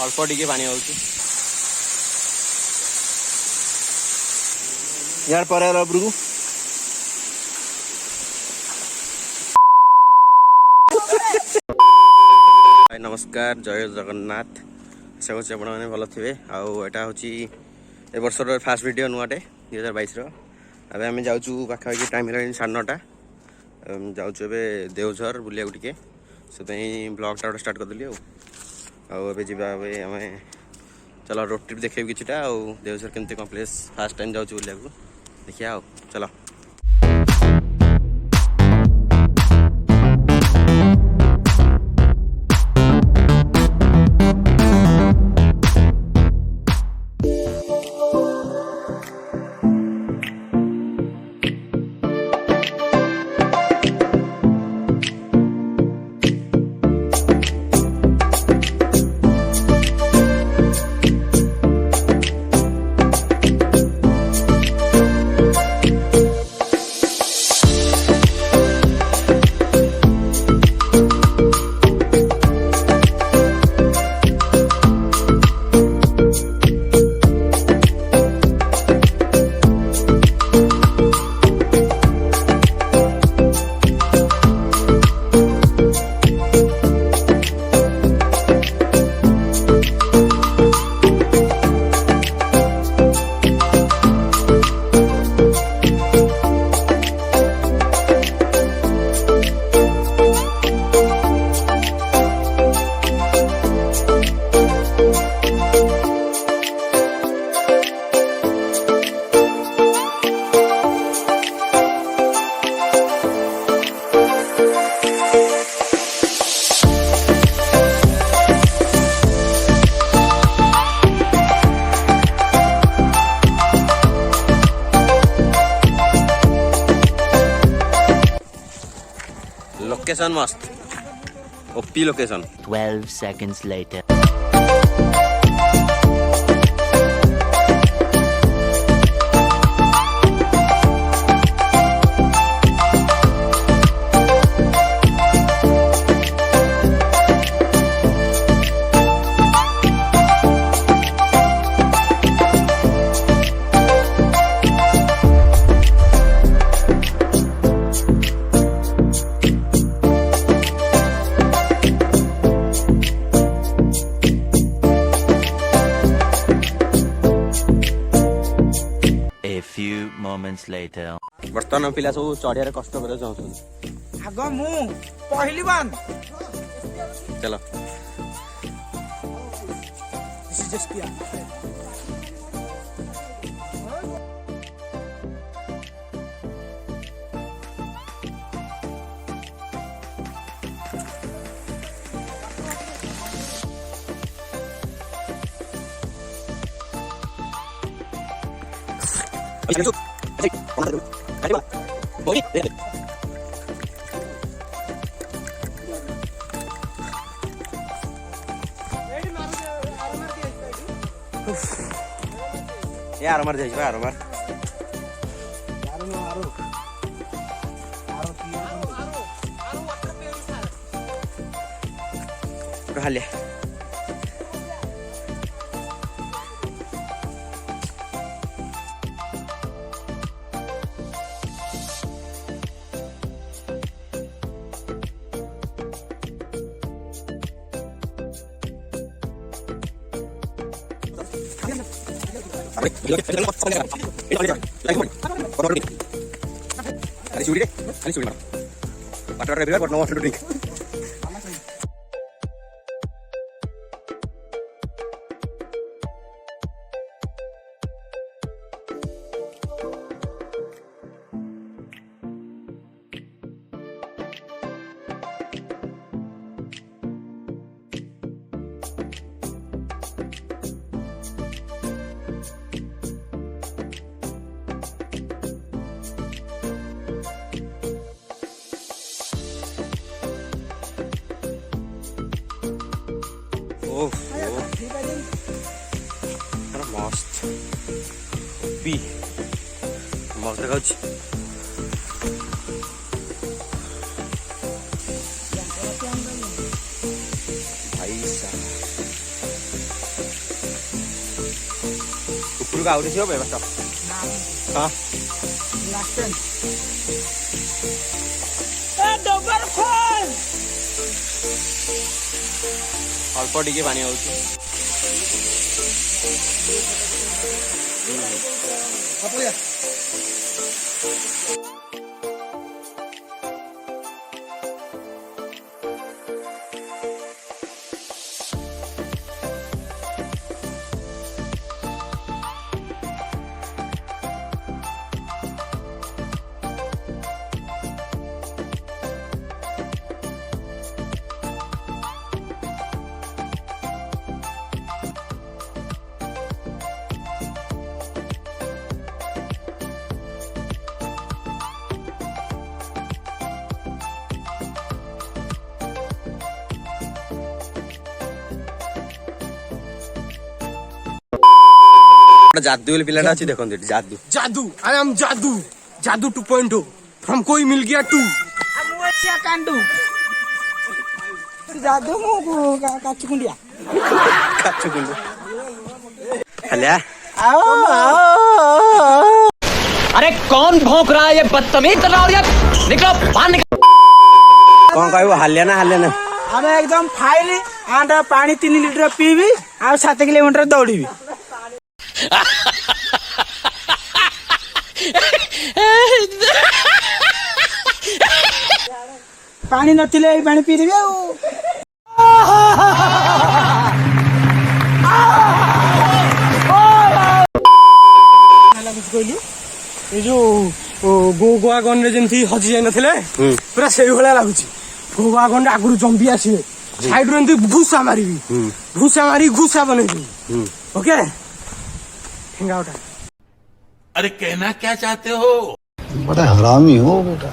अल्प टिके पानी आउछु यार पर उपरकू नमस्कार जय जगन्नाथ आशा करছি ଆପଣ ମାନେ ଭଲ ଥିବେ ଆଉ ଏଟା ହେଉଛି ଏ ବର୍ଷର ଫାର୍ଷ୍ଟ ଭିଡ଼ିଓ ନୂଆଟେ 2022ର ଏବେ ଆମେ ଯାଉଛୁ ପାଖାପାଖି ଟାଇମ୍ ହେଲାଣି 9:30 ଯାଉଛୁ ଏବେ ଦେଓଝର ବୁଲିବାକୁ ଟିକେ ସେଥିପାଇଁ ବ୍ଲଗ୍ଟା ଗୋଟେ ଷ୍ଟାର୍ଟ କରିଦେଲି ଆଉ ଏବେ ଯିବା ଏବେ ଆମେ ଚାଲ ରୋଡ୍ ଟ୍ରିପ୍ ଦେଖେଇବୁ କିଛିଟା ଆଉ ଦେଓଝର କେମିତି କ'ଣ ପ୍ଲେସ୍ ଫାର୍ଷ୍ଟ ଟାଇମ୍ ଯାଉଛୁ ବୁଲିବାକୁ ଦେଖିବା ଆଉ ଚାଲ लोकेशन मस्त OP location 12 seconds later moments later बर्तमान पिला सब चढ़िया कष्ट कर आगो मु पहली बार चलो यार मर जाइए यार मर हाले Water everywhere, but no water to drink. मस्त मस्त देखा भाई साहब ଉପରକୁ ଆହୁରି ଥିବ ବାଟ ହଁ ଅଳ୍ପ ଟିକେ ପାଣି ହଉଛି जादू वाले पिलाटा अच्छी देखो जादू जादू आई एम जादू जादू 2.0 फ्रॉम कोई मिल गया 2 कांडू जादू मु काचुकुंडिया हल्या अरे कौन भौंक रहा है ये बदतमीज तरह निकलो बाहर निकलो कौन कहबो हल्या ना आम एकदम फाइल आंटा पानी 3 लीटर पीबी आ 7 किलोमीटर दौड़ीबी पानी नथिले एई पानी पीदेबी कहली ये जो गोवा गन रे जेंती हजी जाई नथिले पूरा सेही भला लागुची गोवा गन रे आगुरु जंबी आसीबे साइड रे एंती घुसा मारिबी घुसा मारी घुसा बनेबी ओके ठेंगा उठा अरे कहना क्या चाहते हो? बड़ा हरामी हो बेटा।